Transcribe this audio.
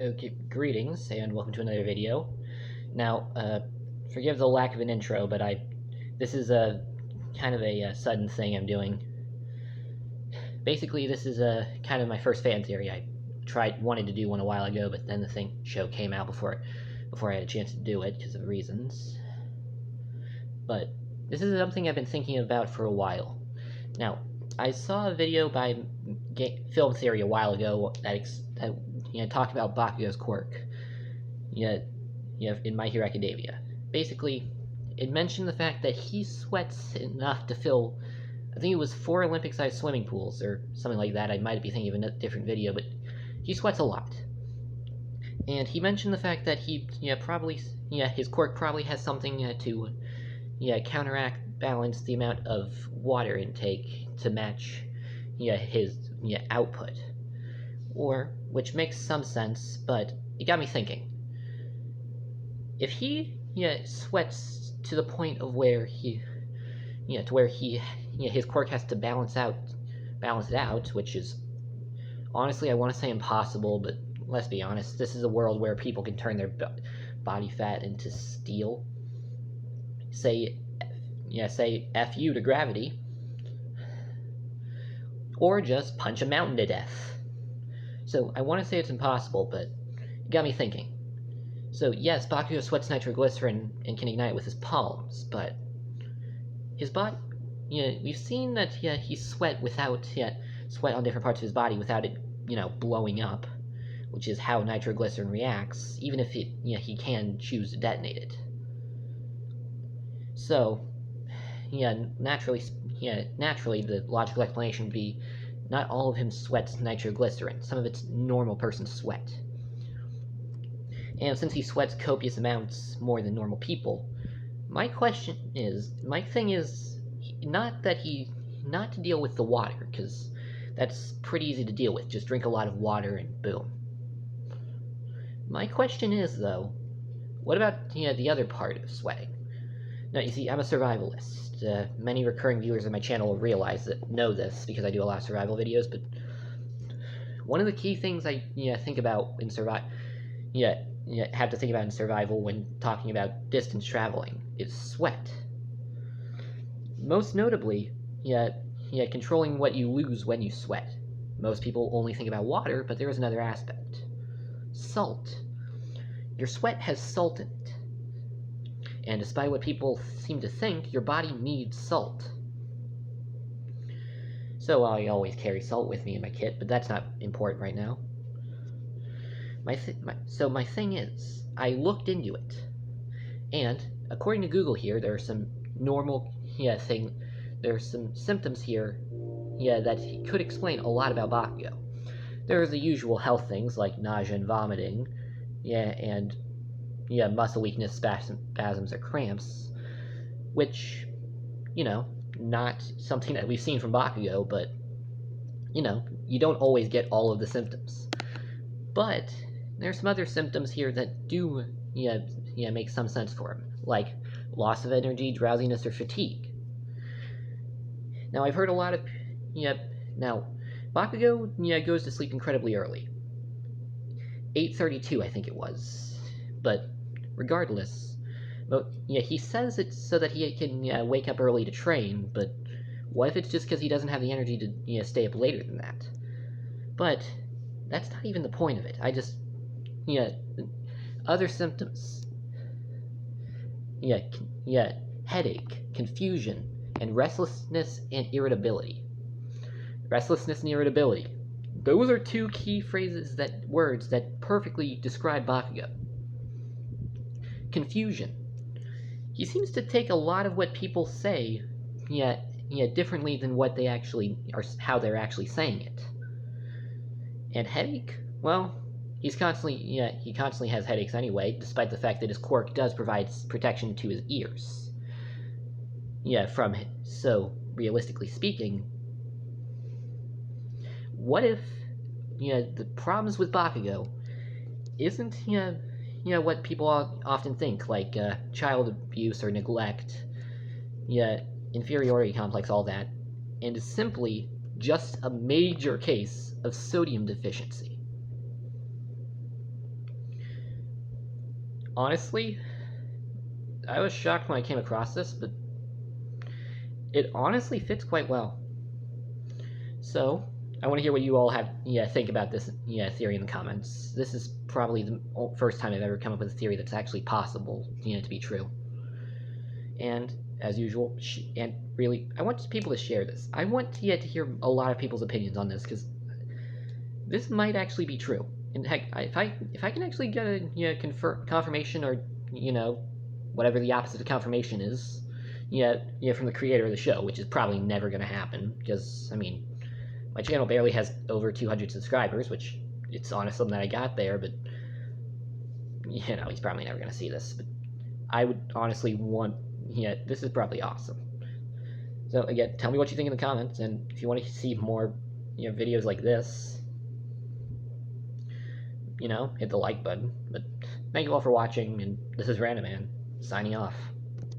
Okay, greetings and welcome to another video. Now, forgive the lack of an intro, but this is a kind of a sudden thing I'm doing. Basically, this is a kind of my first fan theory. I wanted to do one a while ago, but then the show came out before I had a chance to do it because of reasons. But this is something I've been thinking about for a while. Now, I saw a video by Film Theory a while ago that talked about Bakugou's quirk. In My Hero Academia. Basically, it mentioned the fact that he sweats enough to fill, I think it was 4 Olympic-sized swimming pools or something like that. I might be thinking of a different video, but he sweats a lot. And he mentioned the fact that his quirk probably has something to balance the amount of water intake to match his output. Which makes some sense, but it got me thinking. If he sweats to the point of where his quirk has to balance it out, which is honestly I want to say impossible, but let's be honest, this is a world where people can turn their body fat into steel. Say F you to gravity, or just punch a mountain to death. So I want to say it's impossible, but it got me thinking. So yes, Bakuou sweats nitroglycerin and can ignite with his palms, but his body, we've seen that he sweat on different parts of his body without it, blowing up, which is how nitroglycerin reacts, even if he can choose to detonate it. So, naturally, the logical explanation would be not all of him sweats nitroglycerin. Some of it's normal person sweat. And since he sweats copious amounts more than normal people, my thing is not to deal with the water, because that's pretty easy to deal with. Just drink a lot of water and boom. My question is, though, what about the other part of sweating? Now, you see, I'm a survivalist. Many recurring viewers of my channel know this because I do a lot of survival videos, but one of the key things I think about in have to think about in survival when talking about distance traveling is sweat. Most notably, controlling what you lose when you sweat. Most people only think about water, but there is another aspect. Salt. Your sweat has salt in it. And despite what people seem to think, your body needs salt. So I always carry salt with me in my kit, but that's not important right now. My thing is, I looked into it, and according to Google here, there are some there's some symptoms here, that could explain a lot about Bakuou. There are the usual health things like nausea and vomiting, and muscle weakness, spasms, or cramps, which, not something that we've seen from Bakuou, but, you don't always get all of the symptoms. But there's some other symptoms here that do, make some sense for him, like loss of energy, drowsiness, or fatigue. Now, I've heard a lot of, now, Bakuou, goes to sleep incredibly early. 8:32, I think it was. But regardless, he says it's so that he can wake up early to train, but what if it's just because he doesn't have the energy to stay up later than that? But that's not even the point of it. Other symptoms. Headache, confusion, and restlessness and irritability. Restlessness and irritability. Those are 2 key words that perfectly describe Bakuou. Confusion. He seems to take a lot of what people say, differently than what they actually are, how they're actually saying it. And headache? Well, he constantly has headaches anyway, despite the fact that his quirk does provide protection to his ears. So realistically speaking, what if, the problems with Bakuou isn't, what people often think, like child abuse or neglect, inferiority complex, all that, and is simply just a major case of sodium deficiency. honestly, I was shocked when I came across this, but it honestly fits quite well. So, I want to hear what you all think about this theory in the comments. This is probably the first time I've ever come up with a theory that's actually possible to be true. And as usual, and really, I want people to share this. I want to hear a lot of people's opinions on this because this might actually be true. And heck, if I can actually get a confirmation or whatever the opposite of confirmation is, from the creator of the show, which is probably never going to happen because I mean, my channel barely has over 200 subscribers, which it's awesome that I got there, but he's probably never going to see this. But I would honestly want, this is probably awesome. So again, tell me what you think in the comments, and if you want to see more, videos like this, hit the like button. But thank you all for watching, and this is Random Man, signing off.